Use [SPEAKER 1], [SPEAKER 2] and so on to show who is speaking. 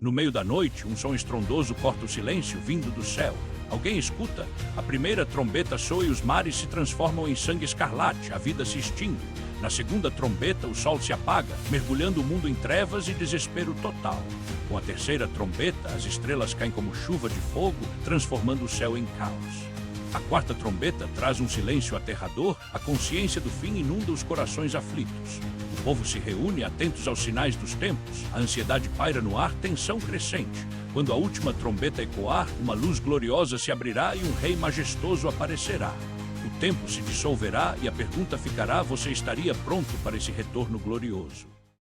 [SPEAKER 1] No meio da noite, um som estrondoso corta o silêncio vindo do céu. Alguém escuta. A primeira trombeta soa e os mares se transformam em sangue escarlate, a vida se extingue. Na segunda trombeta, o sol se apaga, mergulhando o mundo em trevas e desespero total. Com a terceira trombeta, as estrelas caem como chuva de fogo, transformando o céu em caos. A quarta trombeta traz um silêncio aterrador, a consciência do fim inunda os corações aflitos. O povo se reúne, atentos aos sinais dos tempos. A ansiedade paira no ar, tensão crescente. Quando a última trombeta ecoar, uma luz gloriosa se abrirá e um rei majestoso aparecerá. O tempo se dissolverá e a pergunta ficará: você estaria pronto para esse retorno glorioso?